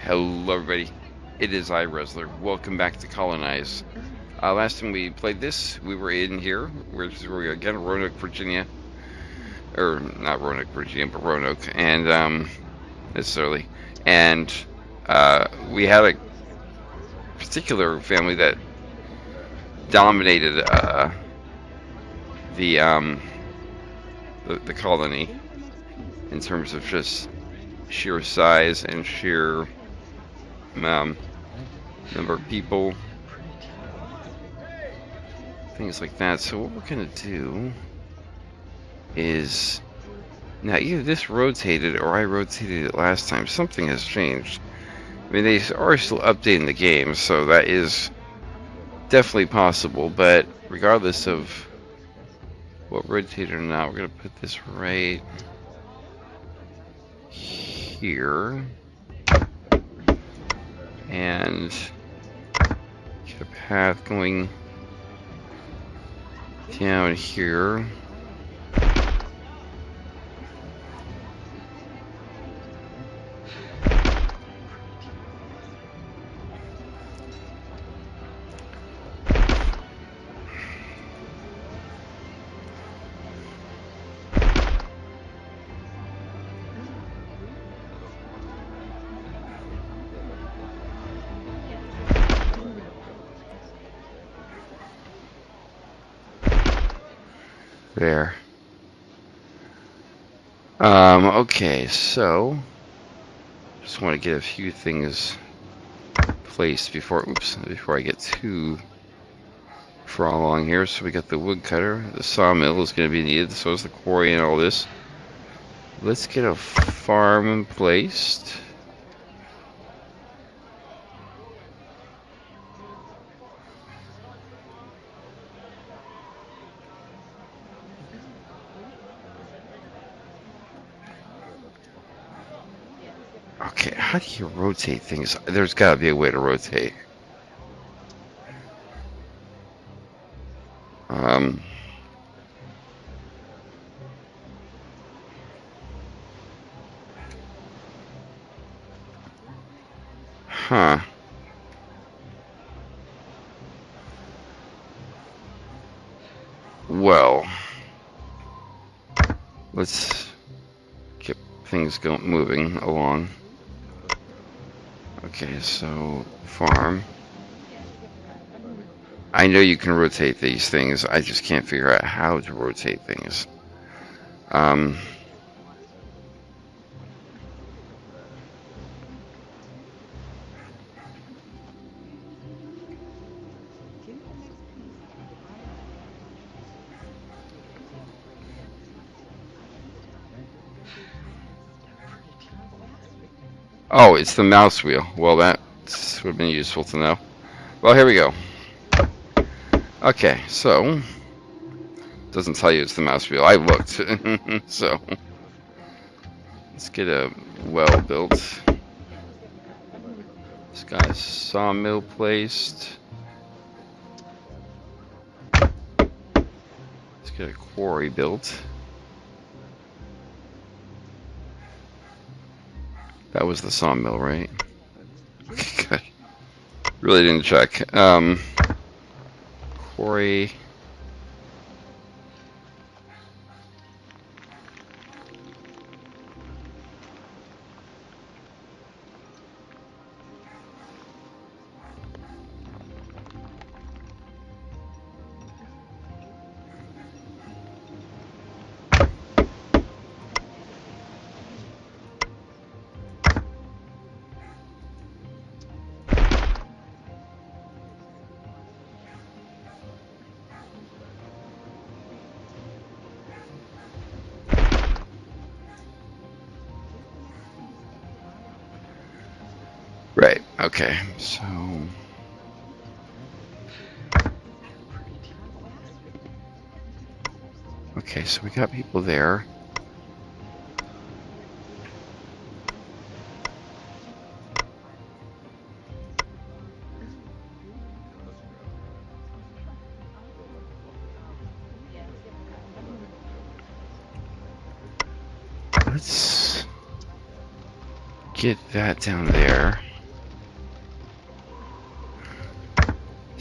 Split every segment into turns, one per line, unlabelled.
Hello everybody, it is I, Wrestler. Welcome back to Colonize. Last time we played this, we were in here, where we again, Roanoke, Virginia. Or, not Roanoke, Virginia, but Roanoke, and, necessarily. And, we had a particular family that dominated, the colony in terms of just sheer size and sheer, number of people, things like that. So what we're gonna do is, now either this rotated or I rotated it last time. Something has changed. I mean, they are still updating the game, so that is definitely possible, but regardless of what rotated or not, we're gonna put this right here and get a path going down here. There. Okay, so just want to get a few things placed before I get too far along here. So we got the woodcutter, the sawmill is going to be needed, so is the quarry and all this. Let's get a farm placed. Okay, how do you rotate things? There's got to be a way to rotate. Huh. Well, let's get things moving along. Okay, so farm. I know you can rotate these things. I just can't figure out how to rotate things. Oh, it's the mouse wheel. Well, that would have been useful to know. Well, here we go. Okay, so doesn't tell you it's the mouse wheel. I looked. So let's get a well built. This guy's sawmill placed. Let's get a quarry built. That was the sawmill, right? Okay, good. Really didn't check. Quarry. Right, okay, so okay, so we got people there. Let's get that down there.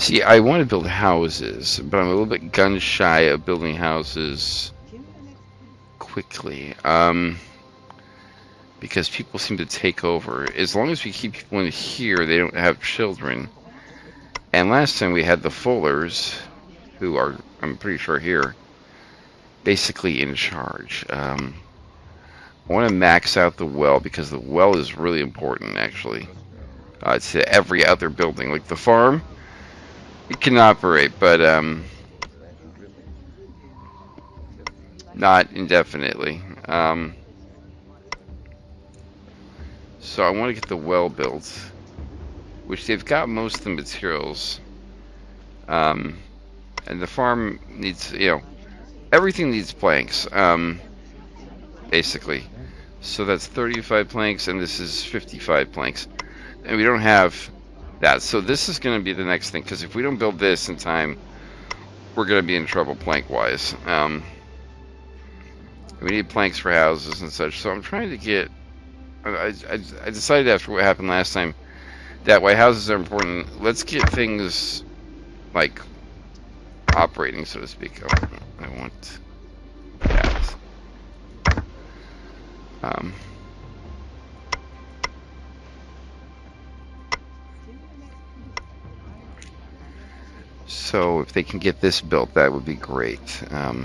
See, I want to build houses, but I'm a little bit gun shy of building houses quickly. Because people seem to take over. As long as we keep people in here, they don't have children. And last time we had the Fullers, who are, I'm pretty sure here, basically in charge. I want to max out the well because the well is really important, actually. To every other building. Like the farm, it can operate, but not indefinitely. So I want to get the well built, which they've got most of the materials. And the farm needs, everything needs planks, basically. So that's 35 planks, and this is 55 planks. And we don't have that. So this is going to be the next thing, because if we don't build this in time, we're going to be in trouble plank-wise. We need planks for houses and such. So I'm trying to get... I decided after what happened last time that while houses are important, let's get things, like, operating, so to speak. Oh, I want that. So if they can get this built, that would be great. I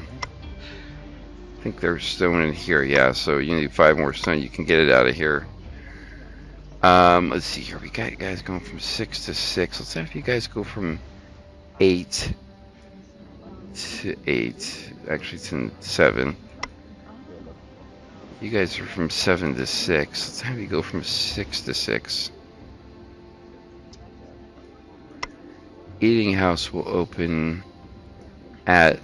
think there's stone in here, yeah, so you need 5 more stone. You can get it out of here. Let's see here. We got you guys going from 6 to 6. Let's have you guys go from 8 to 8. Actually, to 7. You guys are from 7 to 6. Let's have you go from 6 to 6. Eating house will open at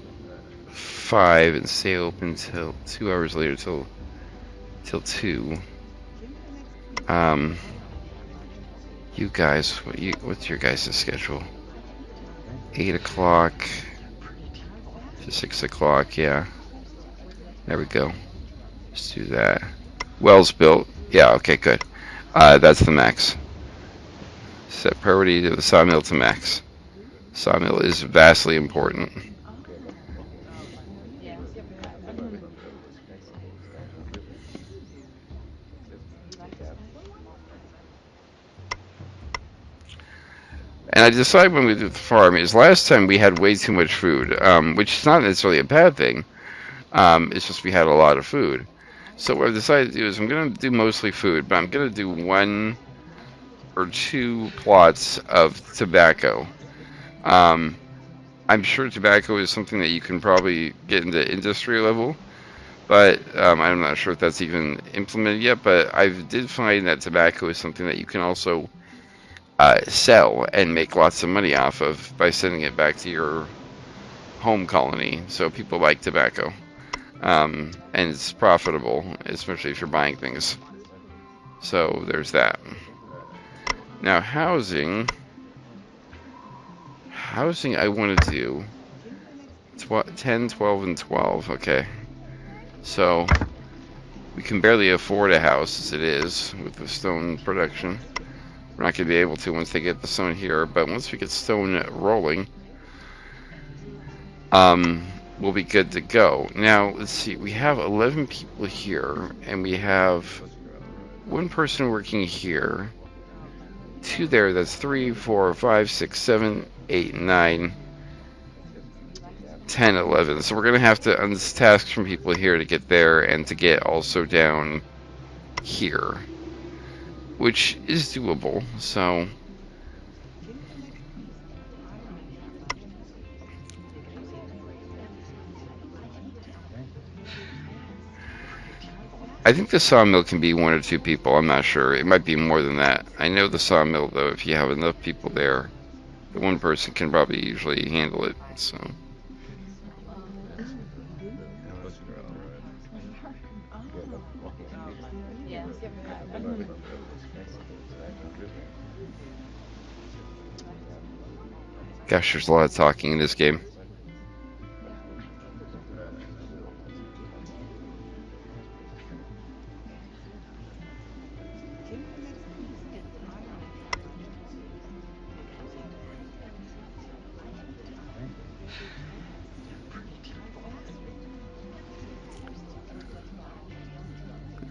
5 and stay open till 2 hours later till 2. You guys, what's your guys' schedule? 8 o'clock to 6 o'clock, yeah. There we go. Let's do that. Wells built. Yeah, okay, good. That's the max. Set priority to the sawmill to max. Sawmill is vastly important. And I decided when we did the farm is last time we had way too much food, which is not necessarily a bad thing. It's just we had a lot of food. So what I've decided to do is I'm going to do mostly food, but I'm going to do 1 or 2 plots of tobacco. I'm sure tobacco is something that you can probably get into industry level, but I'm not sure if that's even implemented yet. But I did find that tobacco is something that you can also sell and make lots of money off of by sending it back to your home colony. So people like tobacco, and it's profitable, especially if you're buying things. So there's that. Now housing I want to do 10, 12, and 12. Okay, so we can barely afford a house as it is with the stone production. We're not going to be able to once they get the stone here, but once we get stone rolling, we'll be good to go. Now, let's see, we have 11 people here, and we have 1 person working here, 2 there, that's 3, 4, 5, 6, 7, 8, 9, 10, 11. So we're going to have to untask tasks from people here to get there and to get also down here, which is doable. So I think the sawmill can be 1 or 2 people. I'm not sure. It might be more than that. I know the sawmill, though, if you have enough people there, the 1 person can probably usually handle it. So gosh, there's a lot of talking in this game.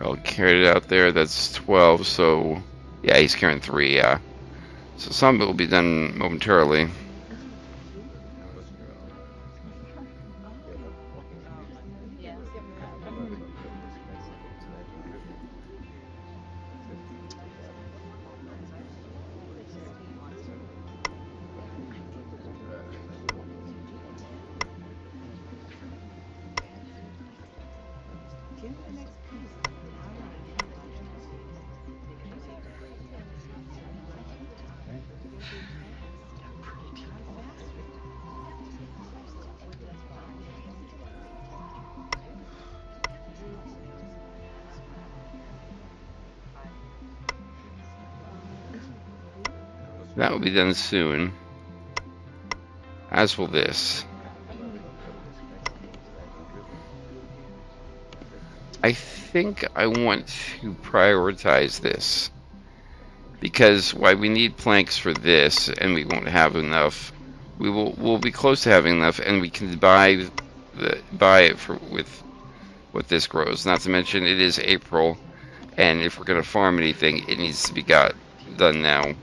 I'll carry it out there. That's 12. So yeah, he's carrying 3. Yeah. So some of it will be done momentarily. That will be done soon. As will this. I think I want to prioritize this because while we need planks for this and we won't have enough, we'll be close to having enough, and we can buy it for with what this grows. Not to mention it is April, and if we're gonna farm anything, it needs to be done now.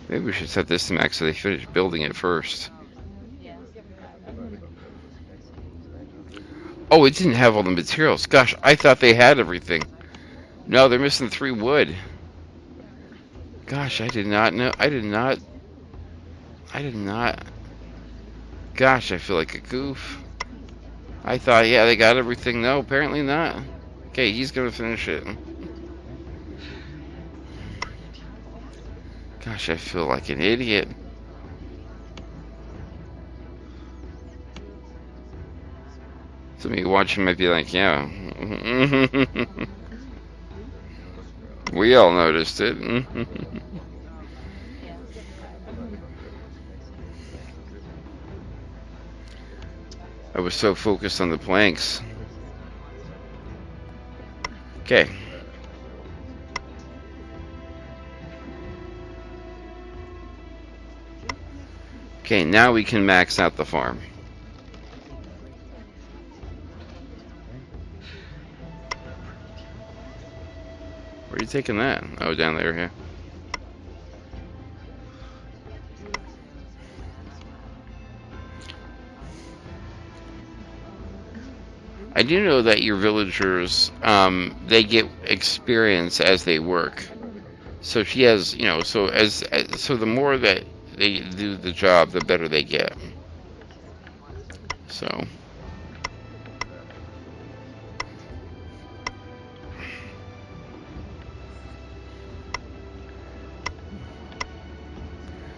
Maybe we should set this to max so they finish building it first. Oh, it didn't have all the materials. Gosh, I thought they had everything. No, they're missing 3 wood. Gosh, I did not know. I did not. Gosh, I feel like a goof. I thought, yeah, they got everything. No, apparently not. Okay, he's gonna finish it. Gosh, I feel like an idiot. Somebody watching might be like, yeah. We all noticed it. I was so focused on the planks. Okay. Okay, now we can max out the farm. Where are you taking that? Oh, down there, yeah. I do know that your villagers, they get experience as they work. So she has, so the more that they do the job, the better they get. So.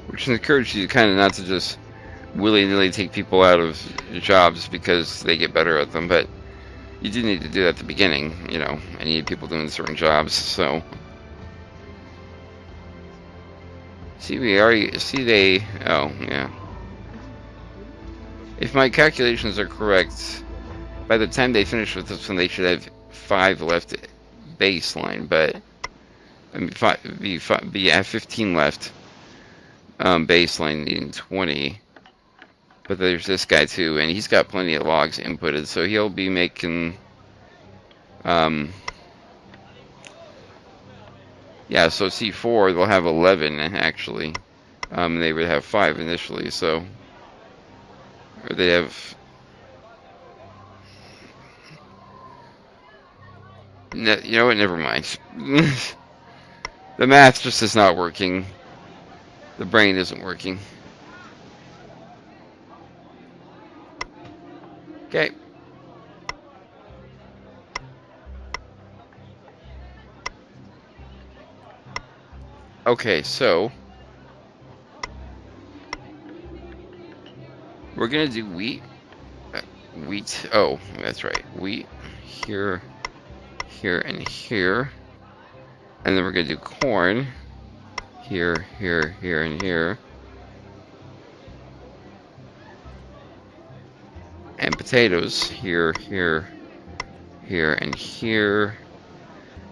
Which encourages you kind of not to just willy-nilly take people out of jobs because they get better at them, but you do need to do that at the beginning, and you need people doing certain jobs, so. See, oh, yeah. If my calculations are correct, by the time they finish with this one, they should have 5 left baseline, but, I mean, have 15 left, baseline needing 20. But there's this guy too, and he's got plenty of logs inputted, so he'll be making, yeah, so C4, they'll have 11, actually. They would have 5 initially, so, or they have, you know what, never mind. The math just is not working. The brain isn't working. Okay. Okay, so we're gonna do wheat. Wheat. Oh, that's right. Wheat here, here, and here. And then we're gonna do corn here, here, here, and here. And potatoes here, here, here, and here.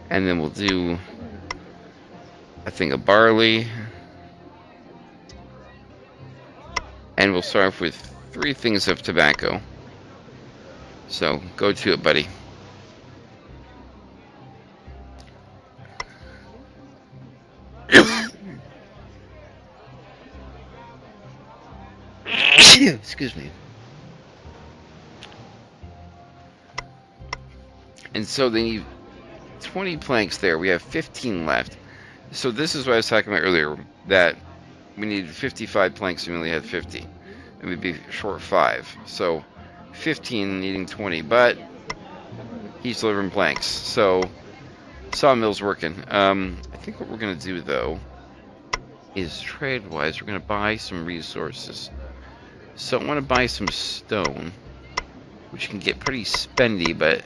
And then we'll do a thing of barley, and we'll start off with 3 things of tobacco. So go to it, buddy. Excuse me. And so they need 20 planks there. We have 15 left. So this is what I was talking about earlier, that we needed 55 planks and we only had 50. And we'd be short 5. So 15 needing 20, but he's delivering planks. So sawmill's working. I think what we're going to do, though, is trade-wise, we're going to buy some resources. So I want to buy some stone, which can get pretty spendy, but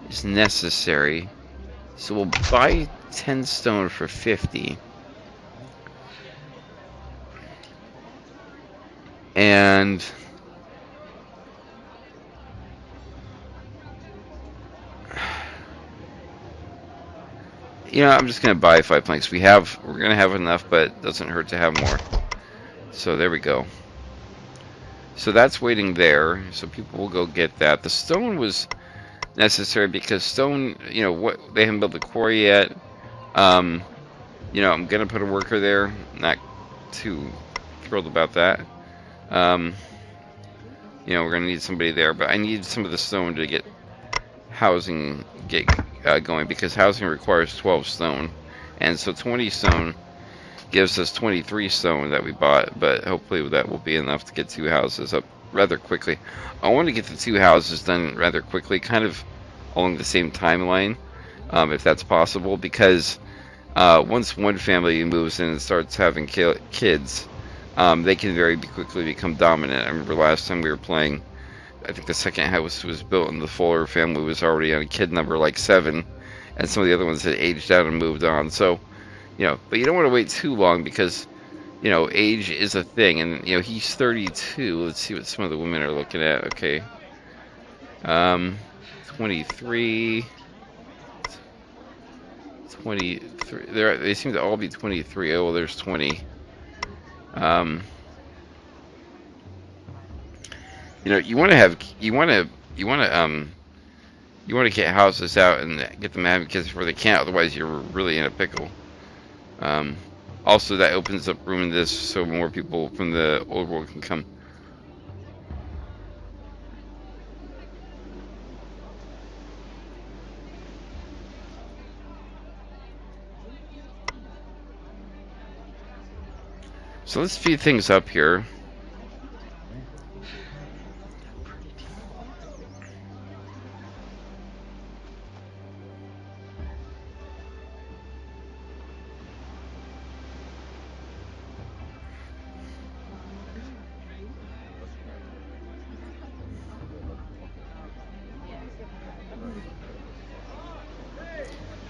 is necessary. So we'll buy 10 stone for 50. And I'm just gonna buy 5 planks. We're gonna have enough, but it doesn't hurt to have more. So there we go. So that's waiting there. So people will go get that. The stone was necessary because stone, what they haven't built the quarry yet. I'm gonna put a worker there. Not too thrilled about that. We're gonna need somebody there, but I need some of the stone to get housing going, because housing requires 12 stone, and so 20 stone gives us 23 stone that we bought, but hopefully that will be enough to get 2 houses up rather quickly. I want to get the 2 houses done rather quickly, kind of along the same timeline, if that's possible, because once one family moves in and starts having kids, they can very quickly become dominant. I remember last time we were playing, I think the second house was built and the Fuller family was already on kid number like 7, and some of the other ones had aged out and moved on. So, but you don't want to wait too long, because, age is a thing, and, he's 32. Let's see what some of the women are looking at. Okay. 23. 23. They seem to all be 23. Oh, well, there's 20. You want to get houses out and get them having kids before they can't. Otherwise, you're really in a pickle. Also, that opens up room in this, so more people from the old world can come. So let's speed things up here.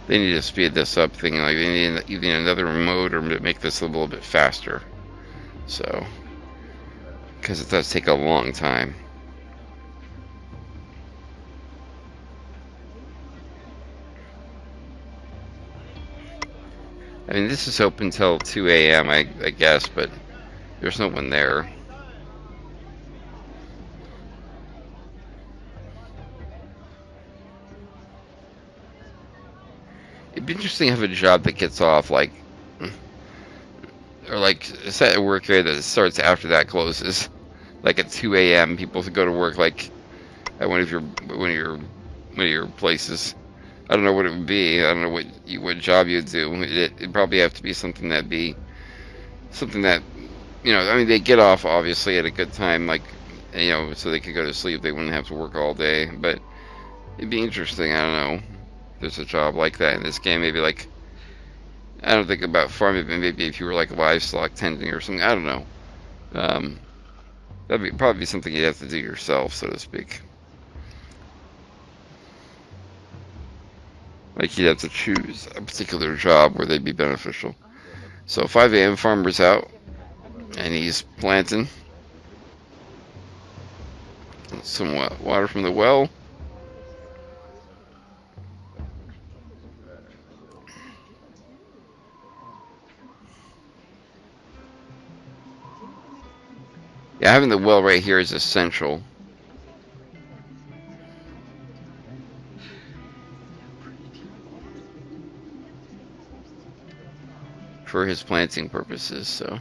They need to speed this up, thinking like they need another remote or make this a little bit faster. So, because it does take a long time. I mean, this is open till 2 a.m., I guess, but there's no one there. It'd be interesting to have a job that gets off or a set of work area that starts after that closes, like at 2 a.m. People go to work like at one of your places. I don't know what it would be. I don't know what job you'd do. It'd probably have to be something that I mean, they get off obviously at a good time, so they could go to sleep. They wouldn't have to work all day. But it'd be interesting. I don't know. There's a job like that in this game. Maybe I don't think about farming, but maybe if you were like livestock tending or something. I don't know. That'd probably be something you'd have to do yourself, so to speak. Like you'd have to choose a particular job where they'd be beneficial. So 5 a.m. farmer's out, and he's planting some water from the well. Yeah, having the well right here is essential for his planting purposes, so.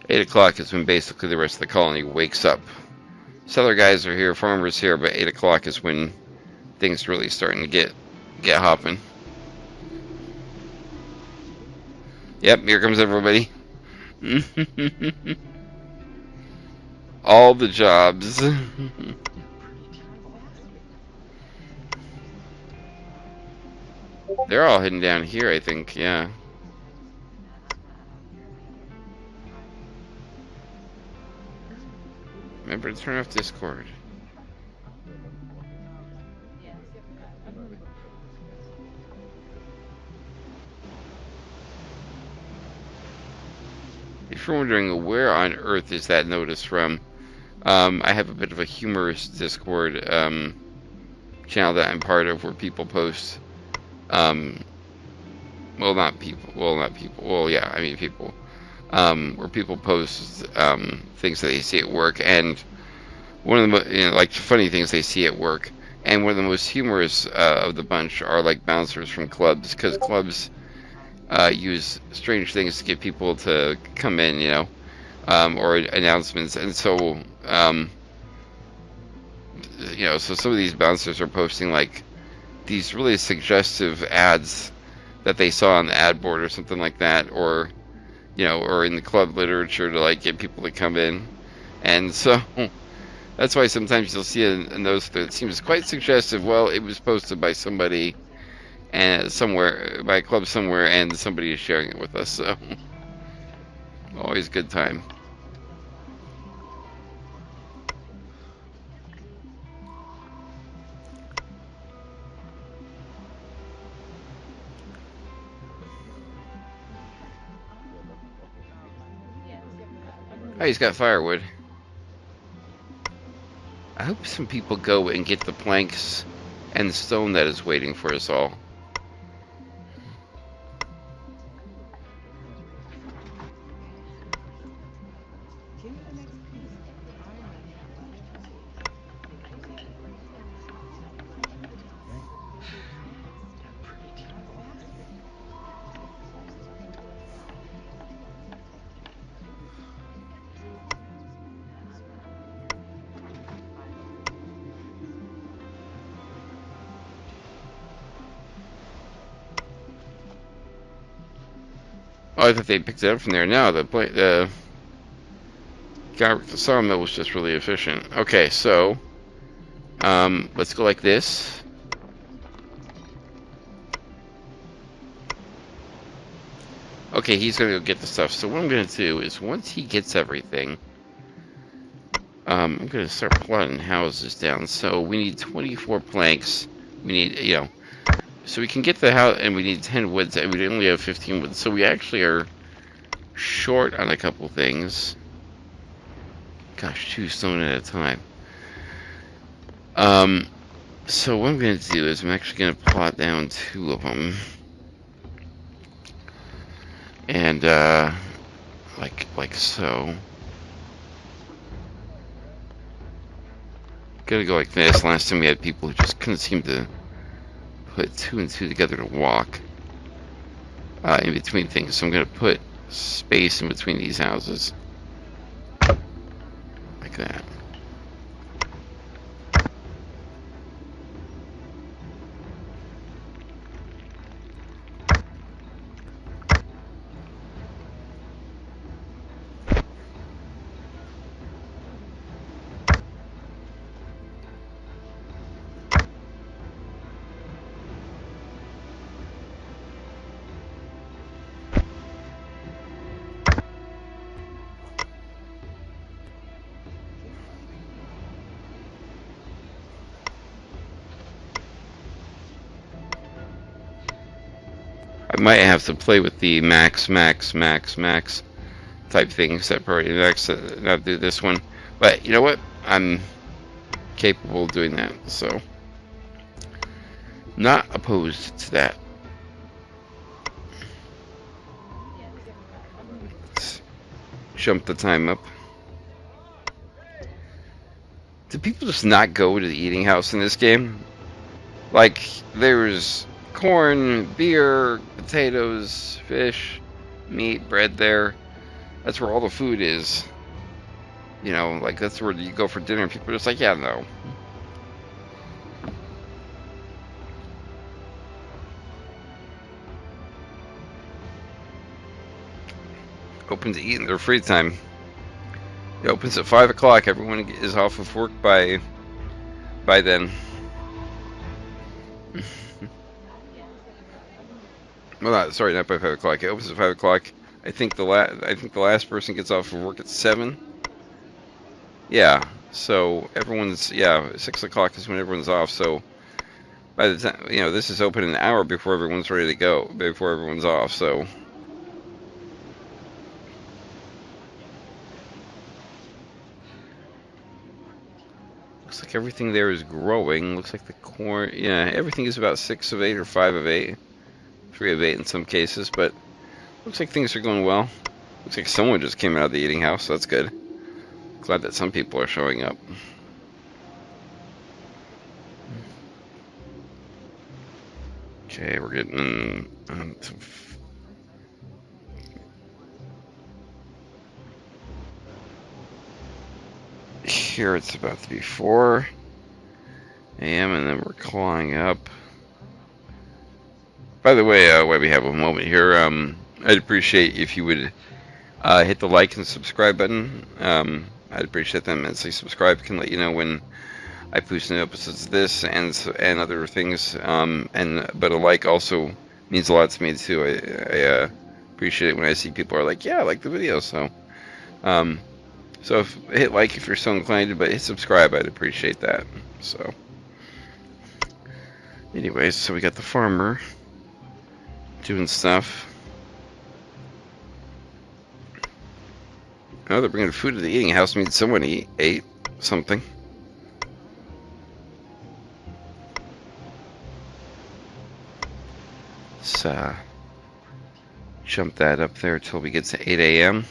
8 o'clock is when basically the rest of the colony wakes up. Settler guys are here, farmers here, but 8 o'clock is when things really starting to get hopping. Yep, here comes everybody. All the jobs. They're all hidden down here, I think, yeah. Remember to turn off Discord. If you're wondering where on earth is that notice from, I have a bit of a humorous Discord channel that I'm part of where people post, well, not people, well, yeah, I mean people, where people post things that they see at work, and one of the like funny things they see at work, and one of the most humorous of the bunch are like bouncers from clubs, because clubs use strange things to get people to come in, or announcements, and so so some of these bouncers are posting like these really suggestive ads that they saw on the ad board or something like that, or or in the club literature to like get people to come in, and so that's why sometimes you'll see a notice that seems quite suggestive. Well, it was posted by somebody and somewhere, by a club somewhere, and somebody is sharing it with us. So always a good time. Oh, he's got firewood. I hope some people go and get the planks and the stone that is waiting for us all. Oh, I thought they picked it up from there. No, the sawmill was just really efficient. Okay, so let's go like this. Okay, he's gonna go get the stuff. So what I'm gonna do is once he gets everything, I'm gonna start plotting houses down. So we need 24 planks. We need, so we can get the house, and we need 10 woods, and we only have 15 woods. So we actually are short on a couple things. Gosh, 2 stone at a time. So what I'm gonna do is I'm actually gonna plot down 2 of them, and like so. Gonna go like this. Last time we had people who just couldn't seem to put 2 and 2 together to walk in between things. So I'm gonna put space in between these houses, like that. I might have to play with the max type things that probably next not do this one. But you know what? I'm capable of doing that, so not opposed to that. Let's jump the time up. Do people just not go to the eating house in this game? Like, there's corn, beer, potatoes, fish, meat, bread there. That's where all the food is. You know, like that's where you go for dinner. And people are just like, yeah, no. Open to eat in their free time. It opens at 5 o'clock. Everyone is off of work by then. Well, not by 5 o'clock. It opens at 5 o'clock. I think the last person gets off of work at 7. Yeah. So everyone's 6 o'clock is when everyone's off. So by the time this is open an hour before everyone's ready to go, before everyone's off. So looks like everything there is growing. Looks like the corn, everything is about 6 of 8 or 5 of 8, 3 of 8 in some cases. But looks like things are going well. Looks like someone just came out of the eating house. So that's good. Glad that some people are showing up. Okay, we're getting here. It's about to be 4 a.m. and then we're clawing up. By the way, while we have a moment here, I'd appreciate if you would hit the like and subscribe button. I'd appreciate that immensely. Subscribe can let you know when I post new episodes of this and other things. But a like also means a lot to me too. I appreciate it when I see people are like, yeah, I like the video. So hit like if you're so inclined, but hit subscribe. I'd appreciate that. So anyways, so we got the farmer doing stuff. Oh, they're bringing food to the eating house. Means someone ate something. Let's jump that up there until we get to 8 a.m.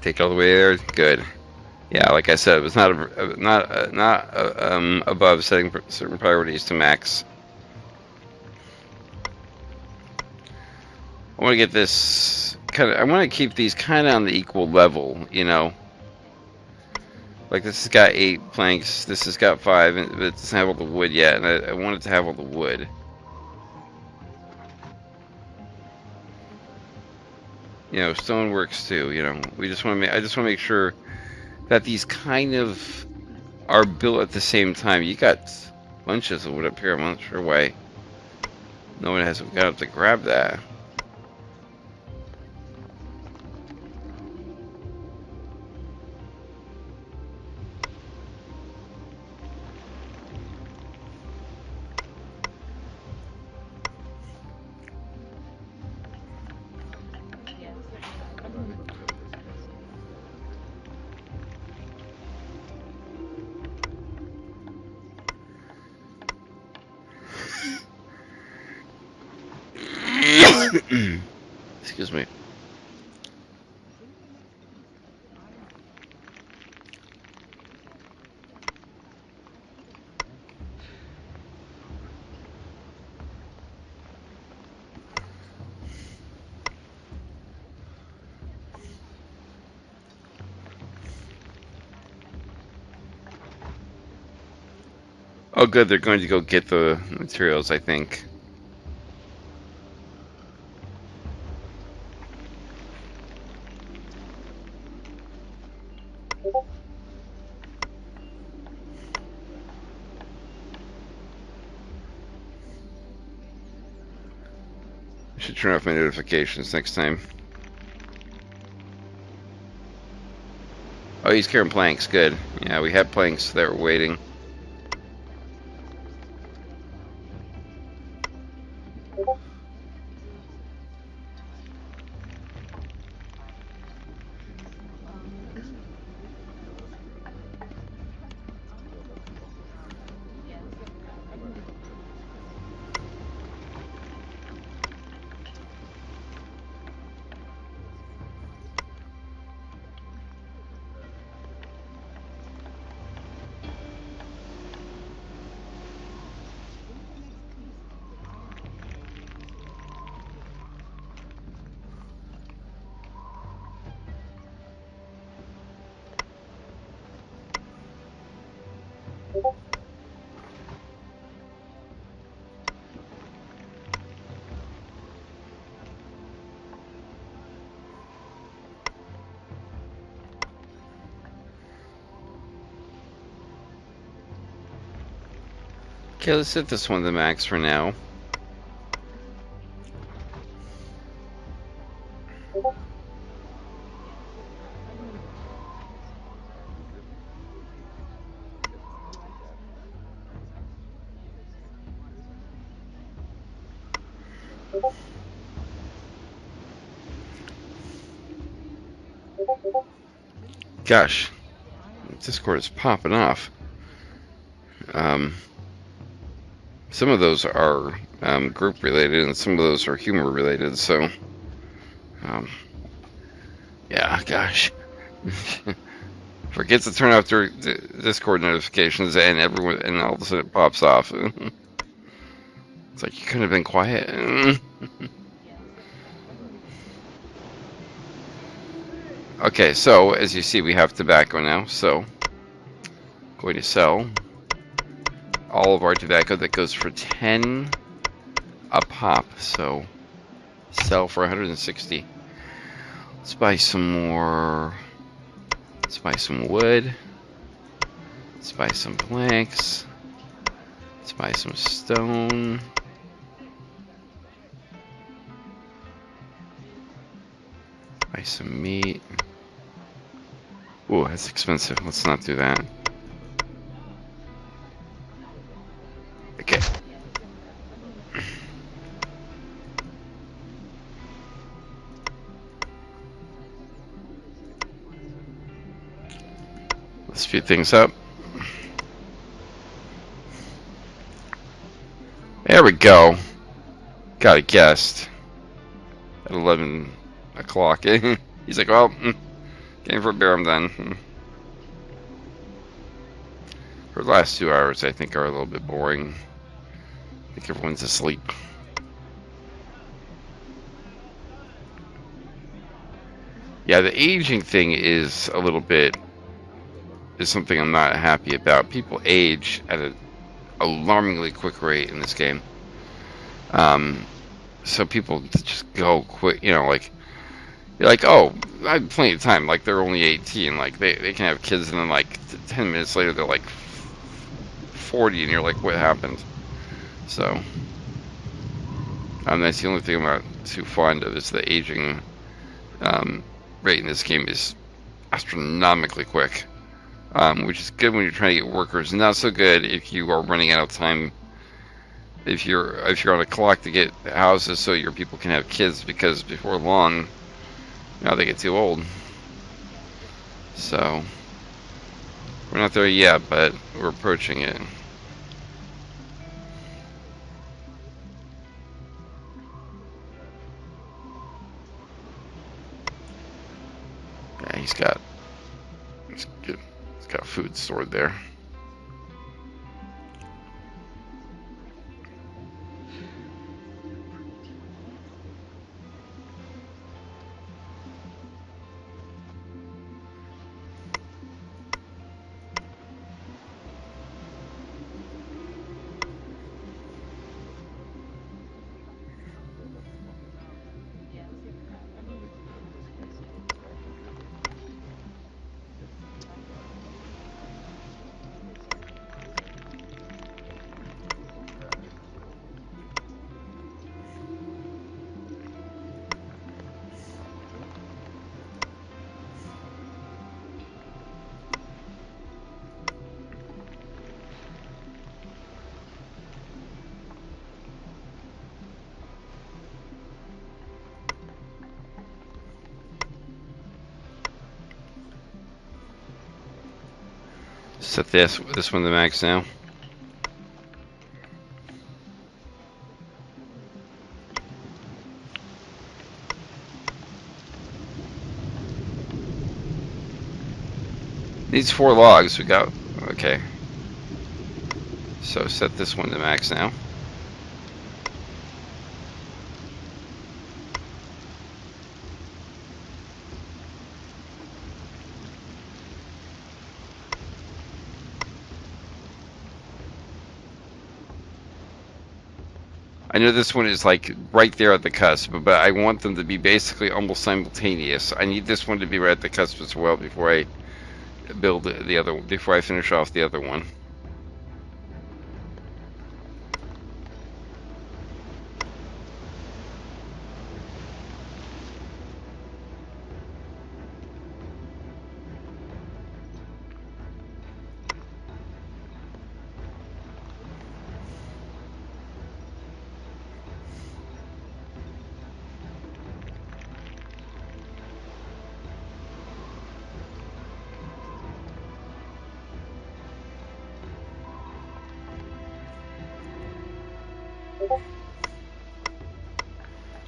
Take it all the way there. Good. Yeah, like I said, it was not above setting certain priorities to max. I want to get this I want to keep these kind of on the equal level, Like this has got 8 planks, this has got 5, but it doesn't have all the wood yet, and I want it to have all the wood. Stone works too. We just want to I just want to make sure that these kind of are built at the same time. You got bunches of wood up here. I'm not sure why no one has got up to grab that. Excuse me. Oh, good. They're going to go get the materials, I think. I should turn off my notifications next time. Oh, he's carrying planks. Good. Yeah, we had planks that were waiting. Okay, let's set this one to max for now. Gosh, Discord is popping off. Some of those are group related, and some of those are humor related. So, yeah, gosh, forget to turn off the Discord notifications, and everyone, and all of a sudden it pops off. It's like you couldn't have been quiet. Okay, so as you see, we have tobacco now. So, going to sell all of our tobacco. That goes for 10 a pop. So, sell for 160. Let's buy some more. Let's buy some wood. Let's buy some planks. Let's buy some stone. Buy some meat. Ooh, that's expensive. Let's not do that. Okay. Let's speed things up. There we go. Got a guest at 11 o'clock. He's like, well, game for a beer, I'm done. For the last 2 hours, I think, are a little bit boring. I think everyone's asleep. Yeah, the aging thing is a little bit, is something I'm not happy about. People age at an alarmingly quick rate in this game. So people just go quick, you know, like, you're like, oh, I have plenty of time. Like, they're only 18. Like, they can have kids, and then, like, 10 minutes later, they're, like, 40, and you're like, what happened? So, that's the only thing I'm not too fond of, is the aging rate in this game is astronomically quick, which is good when you're trying to get workers. Not so good if you are running out of time. If you're on a clock to get houses so your people can have kids, because before long, now they get too old. So we're not there yet, but we're approaching it. Yeah, he's got food stored there. Set this one to max now. Needs 4 logs. We got okay. So set this one to max now. I know this one is like right there at the cusp, but I want them to be basically almost simultaneous. I need this one to be right at the cusp as well before I build the other one, before I finish off the other one.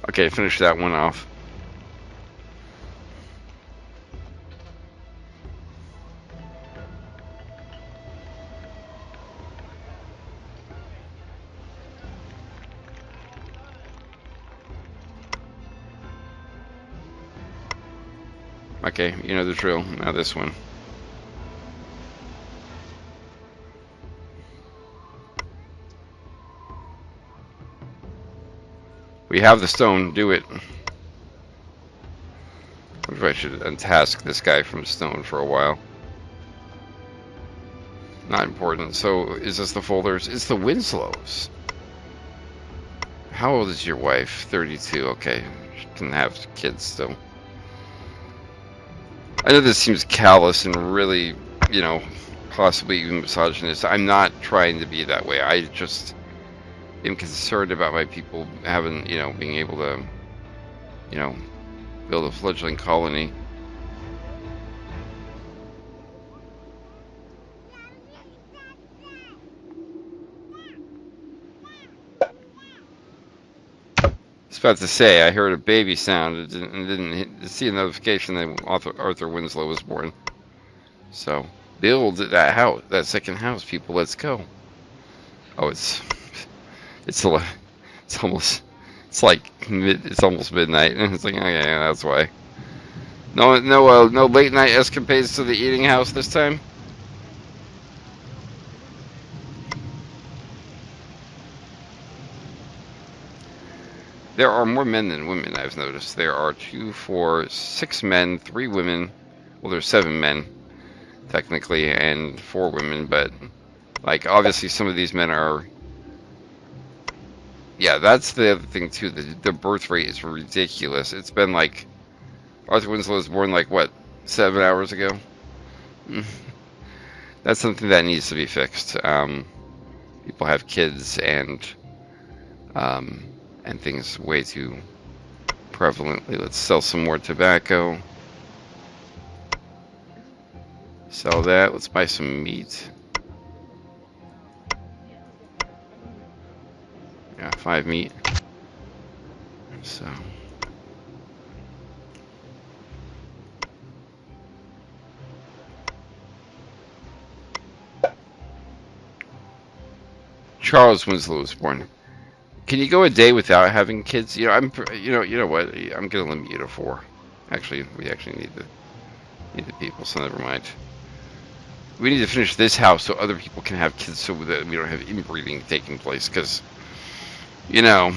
Okay, finish that one off. Okay, you know the drill. Now this one. We have the stone. Do it. I should untask this guy from stone for a while. Not important. So, is this the folders? It's the Winslows. How old is your wife? 32. Okay. She can have kids still. I know this seems callous and really, you know, possibly even misogynist. I'm not trying to be that way. I just am concerned about my people having, you know, being able to, you know, build a fledgling colony. I was about to say, I heard a baby sound and didn't see a notification that Arthur Winslow was born. So, build that house, that second house, people. Let's go. Oh, it's almost, it's almost midnight, and it's like, okay, yeah, that's why. No late night escapades to the eating house this time. There are more men than women, I've noticed. There are 2, 4, 6 men, 3 women. Well, there's 7 men, technically, and 4 women, but, like, obviously some of these men are... Yeah, that's the other thing, too. The birth rate is ridiculous. It's been, like... Arthur Winslow was born, like, what, 7 hours ago? That's something that needs to be fixed. People have kids and things way too prevalently. Let's sell some more tobacco. Sell that. Let's buy some meat. Yeah, 5 meat. So. Charles Winslow was born. Can you go a day without having kids? You know, you know what? I'm gonna limit you to 4. Actually, we actually need the people, so never mind. We need to finish this house so other people can have kids, so that we don't have inbreeding taking place. Because, you know,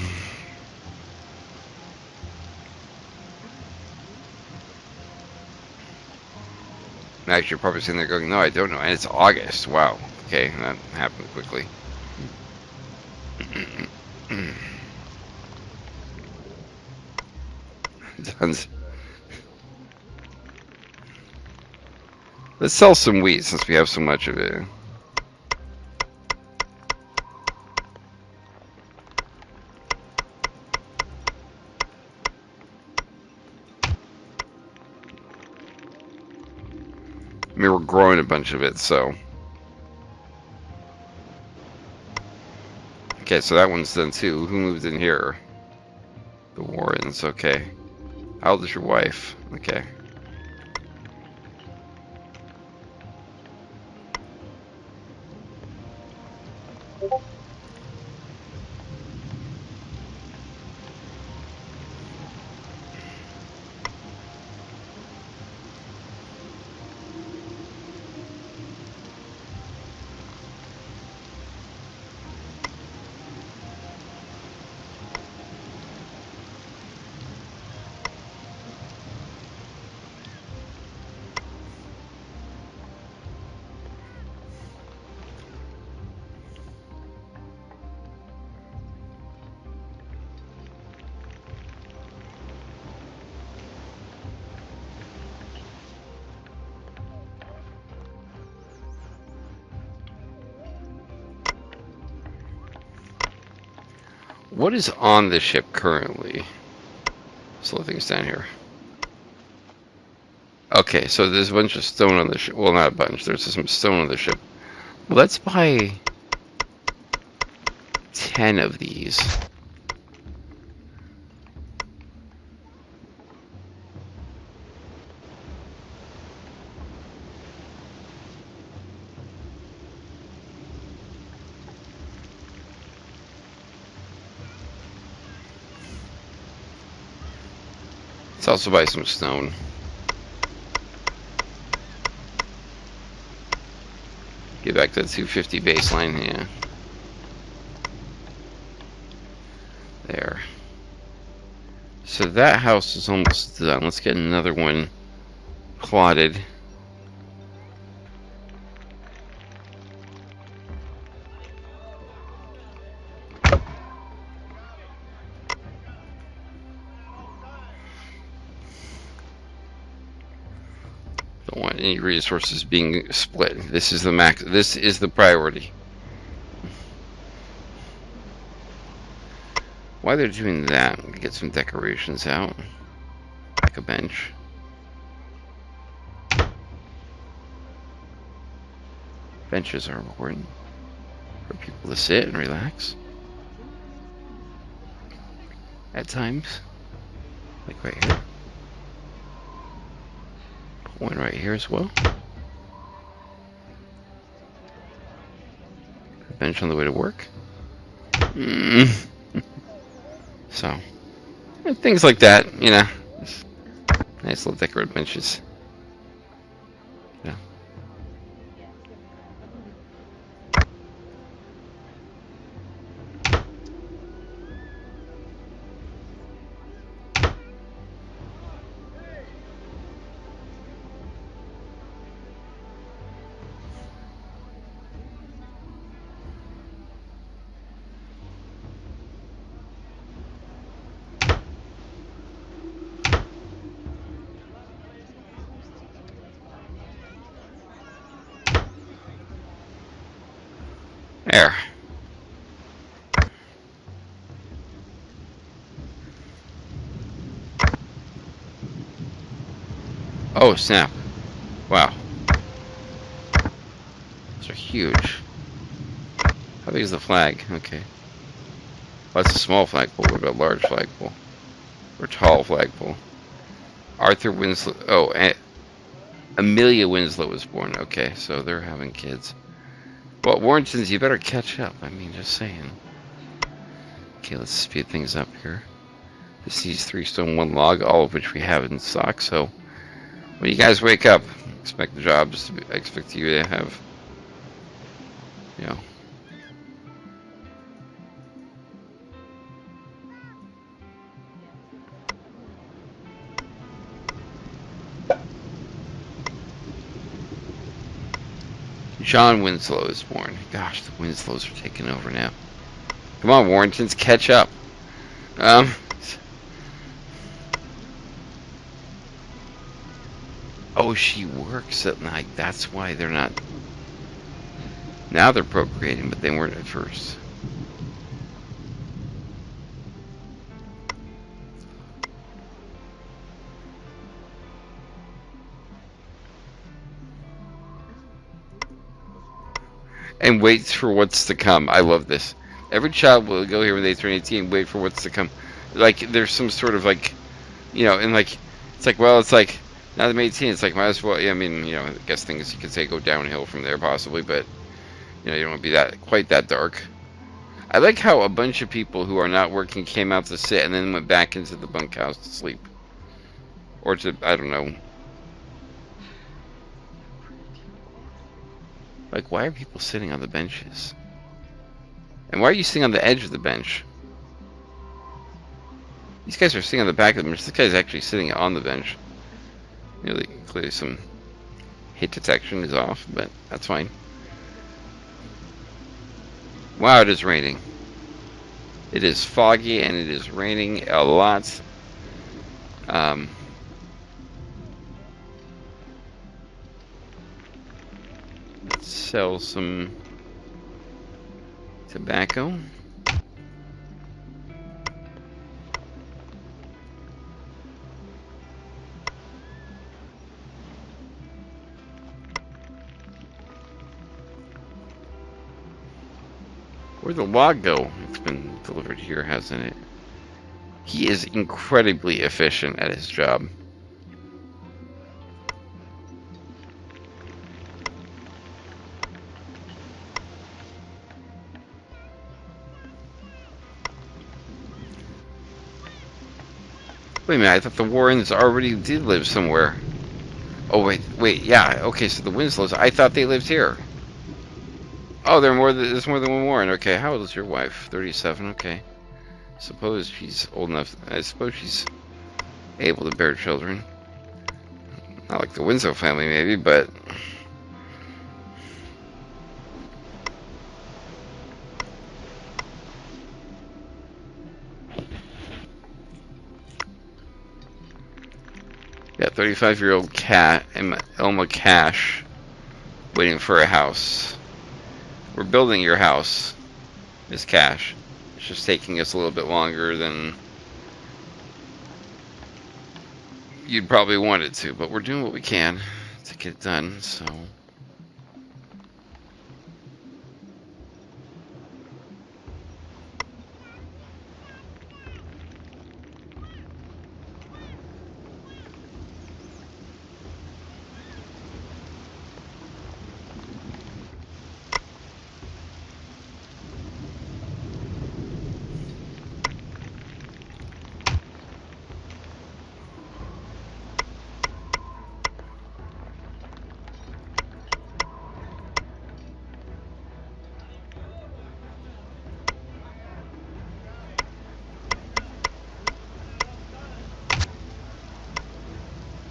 actually, you're probably sitting there going, "No, I don't know." And it's August. Wow. Okay, that happened quickly. Tons. Let's sell some wheat since we have so much of it. I mean, we're growing a bunch of it, so Okay, so that one's done too. Who moved in here? The Warrens, okay. How old is your wife? Okay. What is on the ship currently? Slow things down here. Okay, so there's a bunch of stone on the ship. Well, not a bunch. There's some stone on the ship. Let's buy 10 of these. Let's also buy some stone. Get back to the 250 baseline, yeah. There. So that house is almost done. Let's get another one plotted. Don't want any resources being split. This is the max. This is the priority. While they're doing that, we get some decorations out. Like a bench. Benches are important for people to sit and relax. At times. Like right here. Put one right here as well. A bench on the way to work. So, things like that, you know. Nice little decorative benches. Yeah. There. Oh, snap. Wow. Those are huge. How big is the flag? Okay. Well, that's a small flagpole. What about large flagpole? Or tall flagpole? Arthur Winslow. Oh, Amelia Winslow was born. Okay, so they're having kids. Well, Warringtons, you better catch up. I mean, just saying. Okay, let's speed things up here. This needs 3 stone, 1 log, all of which we have in stock. So, when you guys wake up, expect the jobs. I expect you to have, you know. John Winslow is born. Gosh, the Winslows are taking over now. Come on, Warringtons, catch up. Oh, she works at night. That's why they're not. Now they're procreating, but they weren't at first. And waits for what's to come. I love this. Every child will go here when they turn 18, wait for what's to come. Like, there's some sort of, like, and, like, it's like, well, it's like, now that I'm 18, it's like, might as well, yeah, I mean, I guess things you could say go downhill from there, possibly, but, you don't want to be quite that dark. I like how a bunch of people who are not working came out to sit and then went back into the bunkhouse to sleep. Or to, I don't know. Like, why are people sitting on the benches? And why are you sitting on the edge of the bench? These guys are sitting on the back of the bench. This guy's actually sitting on the bench. Clearly some hit detection is off, but that's fine. Wow, it is raining. It is foggy and it is raining a lot. Let's sell some tobacco. Where'd the log go? It's been delivered here, hasn't it? He is incredibly efficient at his job. Wait a minute, I thought the Warrens already did live somewhere. Oh, wait, yeah, okay, so the Winslows, I thought they lived here. Oh, there's more than one Warren. Okay, how old is your wife? 37, okay. Suppose she's old enough, I suppose she's able to bear children. Not like the Winslow family, maybe, but... Yeah, 35-year-old cat, Elma Cash, waiting for a house. We're building your house, Miss Cash. It's just taking us a little bit longer than you'd probably want it to, but we're doing what we can to get it done, so...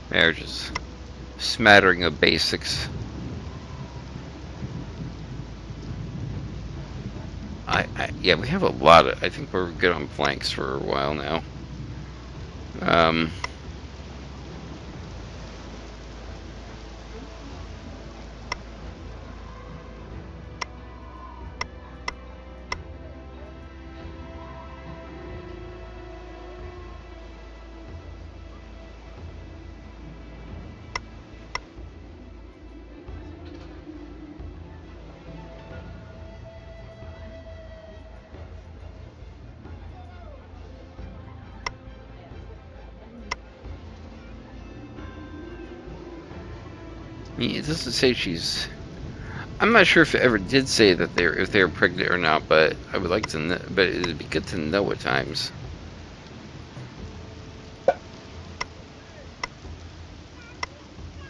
They're just smattering of basics. Yeah, we have a lot of... I think we're good on planks for a while now. I mean, it doesn't say she's... I'm not sure if it ever did say that if they're pregnant or not, but I would like to know, but it'd be good to know at times.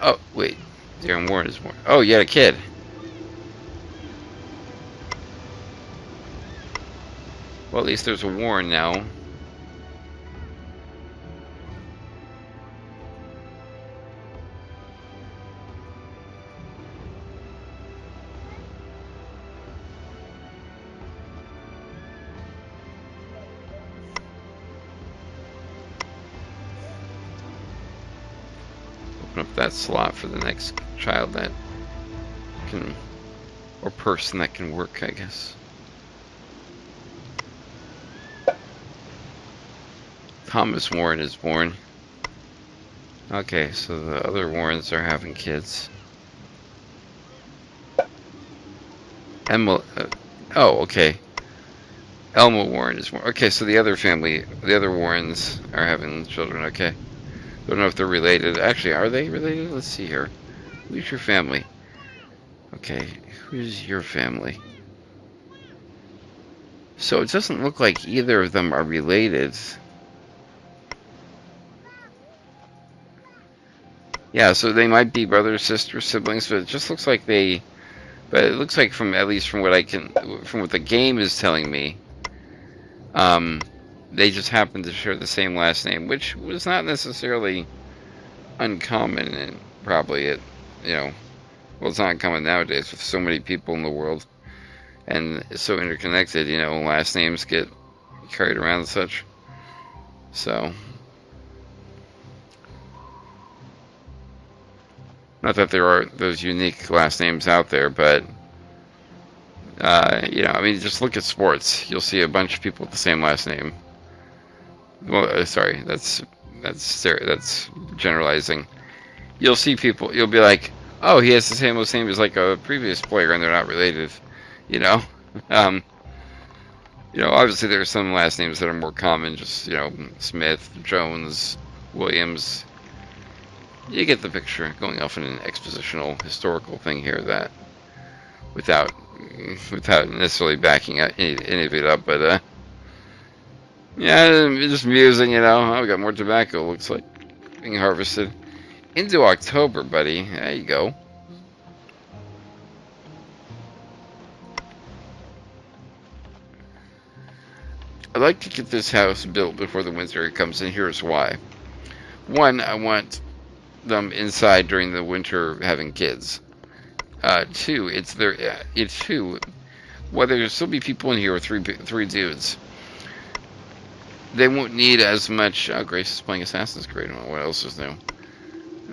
Oh, wait. Darren Warren is more. Oh, you had a kid. Well, at least there's a Warren now. Open up that slot for the next child that can, or person that can work, I guess. Thomas Warren is born. Okay, so the other Warrens are having kids. Emma, oh, okay. Elma Warren is Warren. Okay, so the other family, the other Warrens are having children. Okay. Don't know if they're related. Actually, are they related? Let's see here. Who's your family? Okay, who's your family? So it doesn't look like either of them are related. Yeah, so they might be brothers, sisters, siblings, but it just looks like they. But it looks like from at least from what I can, from what the game is telling me, um, they just happen to share the same last name, which was not necessarily uncommon, and probably you know, well, it's not uncommon nowadays with so many people in the world and so interconnected. Last names get carried around and such. So, not that there are those unique last names out there, but I mean, just look at sports. You'll see a bunch of people with the same last name. Well, sorry, that's generalizing. You'll see people. You'll be like, oh, he has the same last name as like a previous player, and they're not related. You know, um, obviously there are some last names that are more common. Just Smith, Jones, Williams. You get the picture. Going off in an expositional historical thing here that without necessarily backing any of it up, but yeah, just musing. Oh, we got more tobacco. Looks like being harvested into October, buddy. There you go. I'd like to get this house built before the winter comes, and here's why. One, I want them inside during the winter having kids. Two, whether there still be people in here or three dudes, they won't need as much. Grace is playing Assassin's Creed. What else is new?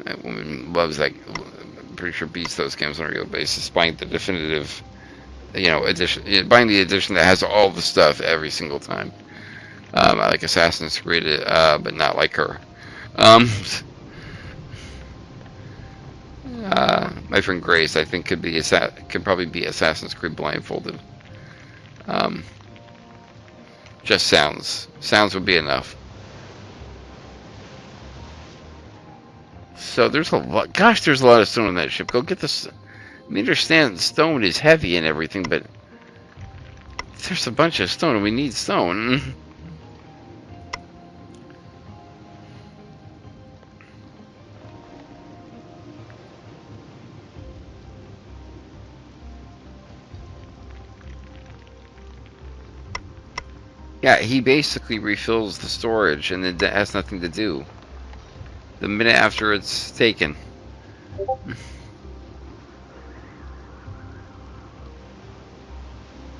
That woman loves that. I'm pretty sure beats those games on a regular basis. Buying the definitive, edition. Buying the edition that has all the stuff every single time. I like Assassin's Creed, but not like her. My friend Grace, I think, could probably be Assassin's Creed blindfolded. Just sounds would be enough. So there's a lot. Gosh, there's a lot of stone on that ship. Go get this. I understand stone is heavy and everything, but there's a bunch of stone, and we need stone. Yeah, he basically refills the storage, and it has nothing to do. The minute after it's taken.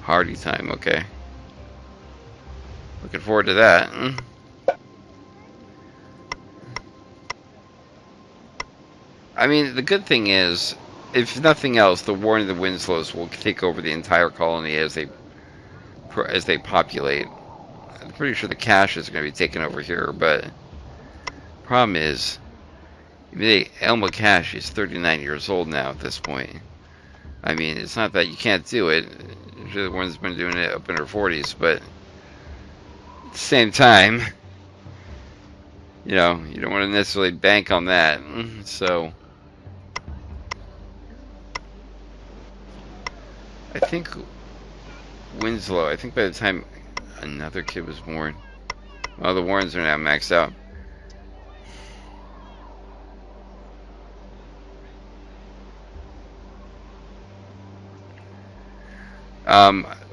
Hardy time, okay. Looking forward to that. I mean, the good thing is, if nothing else, the Warren of the Winslows will take over the entire colony as they populate. I'm pretty sure the cache is going to be taken over here, but problem is, Elma Cache is 39 years old now at this point. I mean, it's not that you can't do it. The one's been doing it up in her 40s, but at the same time, you don't want to necessarily bank on that. So, I think Winslow, I think by the time another kid was born, well, the Warrens are now maxed out.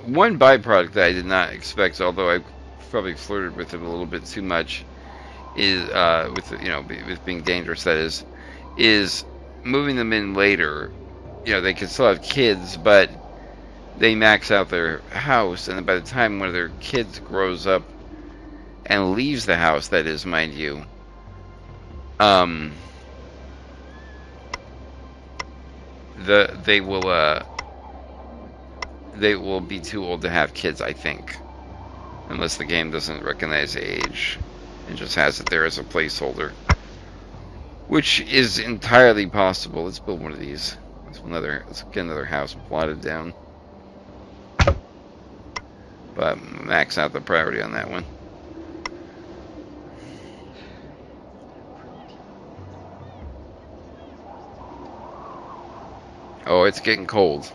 One byproduct that I did not expect, although I probably flirted with it a little bit too much, is with being dangerous. That is moving them in later. They can still have kids, but they max out their house, and then by the time one of their kids grows up and leaves the house, that is, mind you, they will be too old to have kids, I think, unless the game doesn't recognize age and just has it there as a placeholder, which is entirely possible. Let's build one of these. Let's get another house plotted down. but max out the priority on that one. Oh, it's getting cold.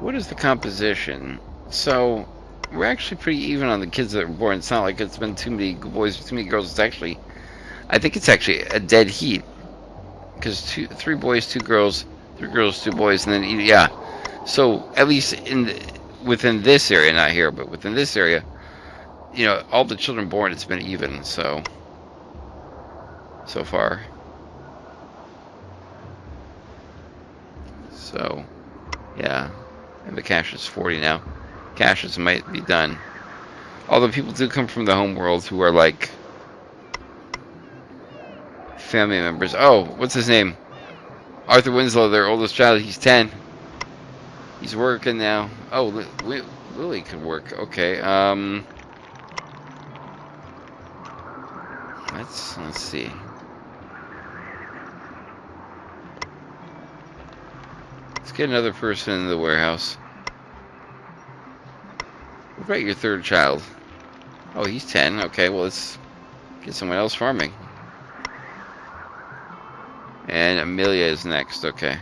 What is the composition? So, we're actually pretty even on the kids that were born. It's not like it's been too many boys, too many girls. It's actually, I think it's actually a dead heat. Because 3 boys, 2 girls, 3 girls, 2 boys, and then, yeah. So, at least within this area, not here, but within this area, all the children born, it's been even, so far. So, yeah. And the cash is 40 now. Caches might be done. Although people do come from the home world who are like family members. Oh, what's his name? Arthur Winslow, their oldest child. He's 10. He's working now. Oh, Lily could work. Okay. Let's see. Let's get another person in the warehouse. What about your third child? Oh, he's 10. Okay, well, let's get someone else farming. And Amelia is next. Okay.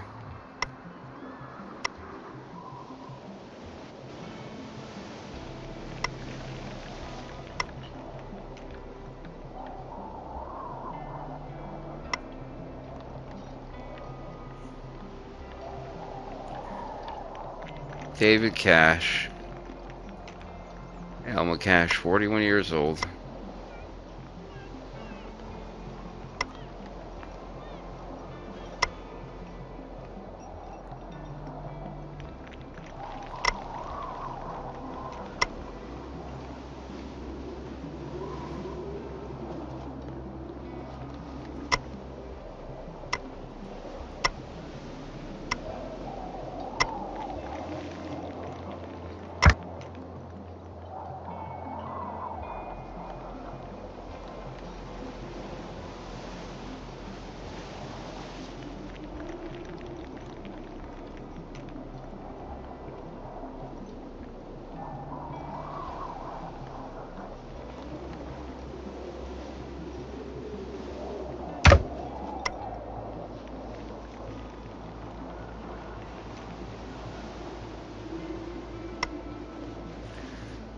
David Cash. Alma Cash, 41 years old.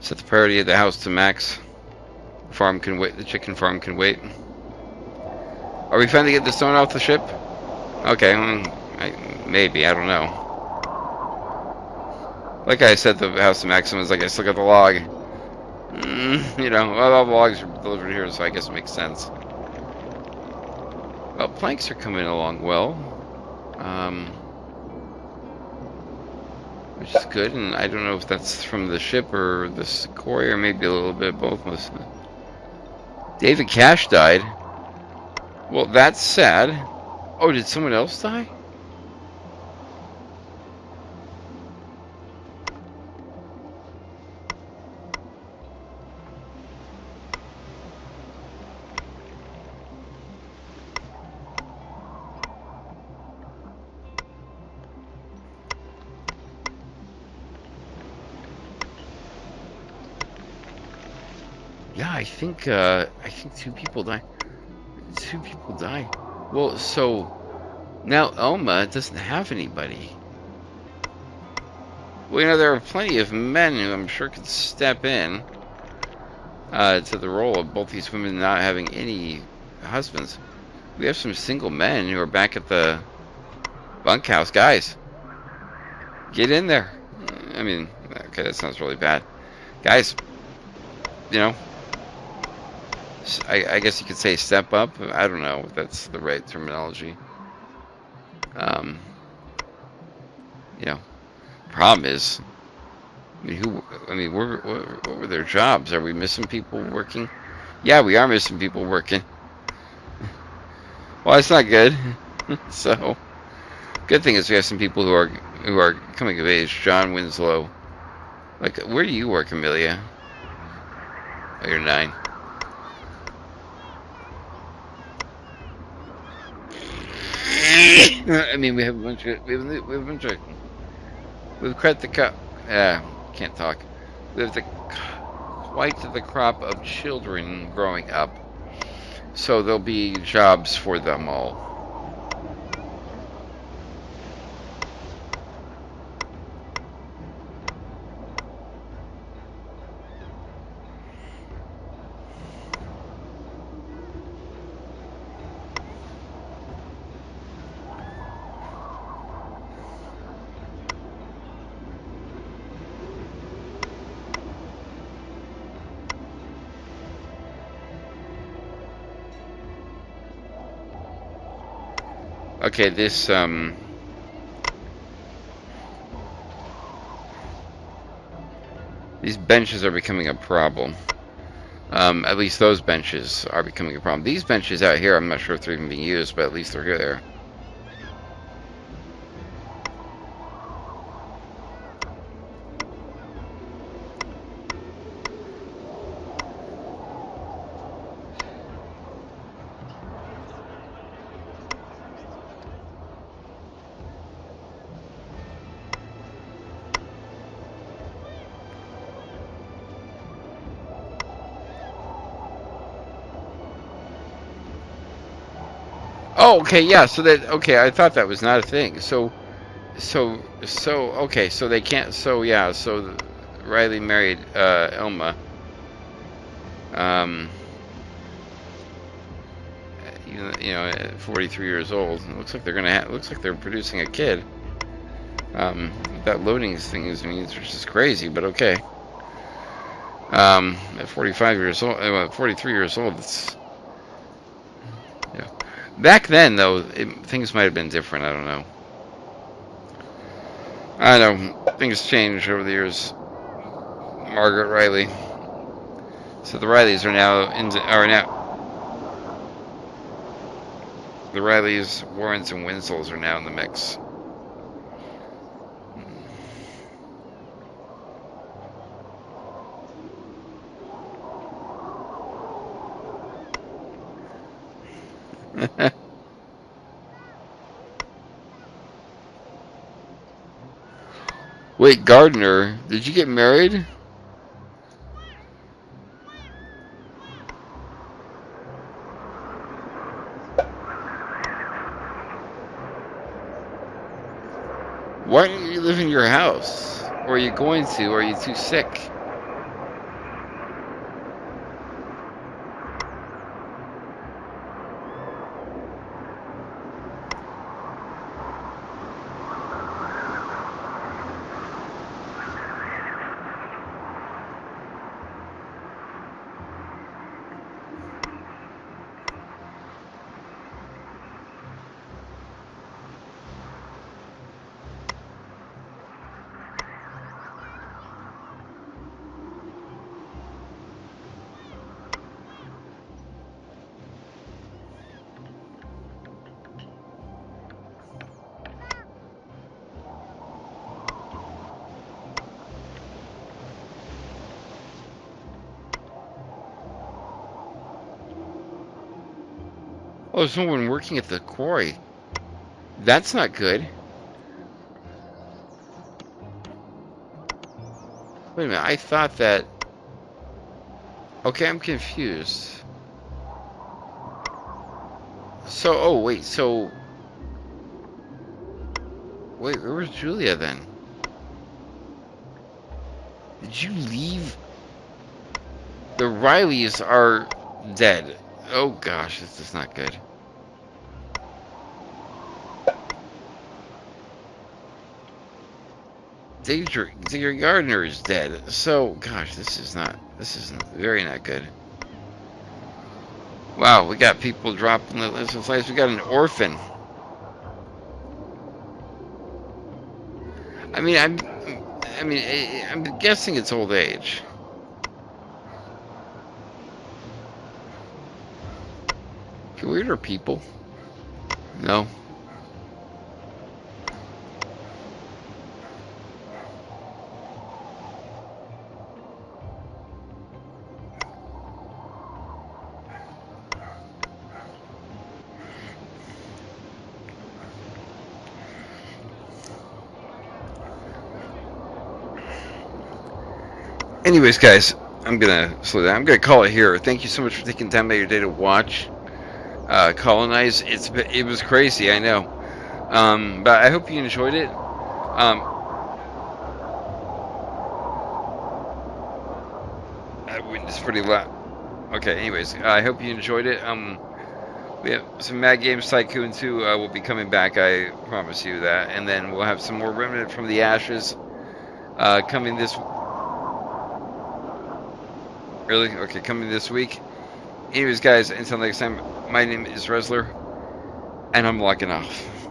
Set the priority of the house to max. The farm can wait. The chicken farm can wait. Are we finally get the stone off the ship? Okay, maybe. I don't know. Like I said, the house to maximum is like I still got the log. Well, all the logs are delivered here, so I guess it makes sense. Well, planks are coming along well. Which is good, and I don't know if that's from the ship or the quarry, or maybe a little bit of both. David Cash died. Well, that's sad. Oh, did someone else die? Yeah, I think 2 people died. 2 people died. Well, so now Elma doesn't have anybody. Well, there are plenty of men who I'm sure could step in to the role of both these women not having any husbands. We have some single men who are back at the bunkhouse. Guys, get in there. I mean, okay, that sounds really bad. Guys, I guess you could say step up. I don't know if that's the right terminology. Problem is, what were their jobs? Are we missing people working? Yeah, we are missing people working. Well, that's not good. So, good thing is we have some people who are coming of age. John Winslow, Like, where do you work, Amelia? Oh, you're 9. I mean, we have a bunch of, we've quite the cup. Can't talk. We have quite the crop of children growing up, so there'll be jobs for them all. Okay, these benches are becoming a problem. At least those benches are becoming a problem. These benches out here, I'm not sure if they're even being used, but at least they're here. Oh, okay, yeah. So that okay, I thought that was not a thing. Okay, so they can't. So yeah, so Riley married Elma. Um, at 43 years old. It looks like they're gonna. Looks like they're producing a kid. That loading thing is just crazy, but okay. At 45 years old, 43 years old, it's yeah. Back then, though, things might have been different. I don't know. I don't know. Things change over the years. Margaret Riley. So the Rileys are now the Rileys, Warrens, and Winslows are now in the mix. Wait, Gardner, did you get married? Why don't you live in your house? Or are you going to? Or are you too sick? Oh, there's someone working at the quarry. That's not good. Wait a minute, I thought that... Okay, I'm confused. So, oh, wait, so... Wait, where was Julia then? Did you leave? The Rileys are dead. Oh gosh, this is not good. Deidre Gardner is dead. So, gosh, this is very not good. Wow, we got people dropping the list of flags. We got an orphan. I mean, I'm guessing it's old age. Can we order people? No. Anyways, guys, I'm gonna slow down. I'm gonna call it here. Thank you so much for taking time out of your day to watch Colonize. It was crazy, I know. But I hope you enjoyed it. It's pretty loud. Okay. Anyways, I hope you enjoyed it. We have some Mad Games Tycoon 2 will be coming back. I promise you that. And then we'll have some more Remnant from the Ashes coming this. Really? Okay, coming this week. Anyways, guys, until next time, my name is Resler, and I'm logging off.